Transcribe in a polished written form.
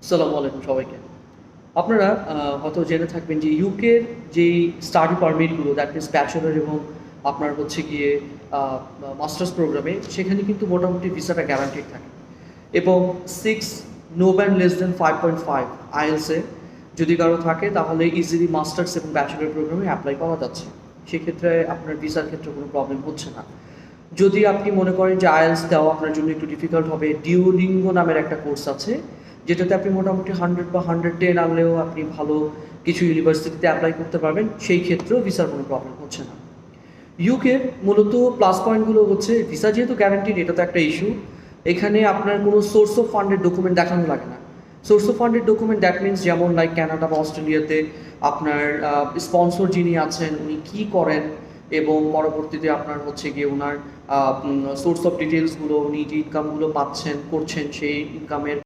আসসালামু আলাইকুম সবাইকে। আপনারা হয়তো জেনে থাকবেন যে ইউকের যেই স্টাডি পারমিটগুলো দ্যাট মিনস ব্যাচেলর এবং আপনার হচ্ছে গিয়ে আ মা মাস্টার্স প্রোগ্রামে সেখানে কিন্তু মোটামুটি ভিসাটা গ্যারান্টিড থাকে। এবং 6 no band less than 5.5 IELTS এ যদি কারো থাকে তাহলে ইজিলি মাস্টার্স এবং ব্যাচেলর প্রোগ্রামে এপ্লাই করা যাচ্ছে। সেক্ষেত্রে আপনার ভিসার ক্ষেত্রে কোনো প্রবলেম হচ্ছে না। যদি আপনি মনে করেন যে IELTS দেওয়া আপনার জন্য একটু ডিফিকাল্ট হবে, Duolingo নামের একটা কোর্স আছে, যেটাতে আপনি মোটামুটি 100 বা 110 আনলেও আপনি ভালো কিছু ইউনিভার্সিটিতে এপ্লাই করতে পারবেন। সেই ক্ষেত্রেও ভিসার কোনো প্রবলেম হচ্ছে না। ইউকের মূলত প্লাস পয়েন্টগুলো হচ্ছে ভিসা যেহেতু গ্যারান্টিড এটা তো একটা ইস্যু। এখানে আপনার কোনো সোর্স অফ ফান্ডের ডকুমেন্ট দেখানো লাগে না। সোর্স অফ ফান্ডের ডকুমেন্ট দ্যাট মিনস যেমন লাইক কানাডা বা অস্ট্রেলিয়াতে আপনার স্পন্সর যিনি আছেন উনি কী করেন এবং পরবর্তীতে আপনার হচ্ছে গিয়ে উনার সোর্স অফ ডিটেলসগুলো উনি যে ইনকামগুলো পাচ্ছেন করছেন সেই ইনকামের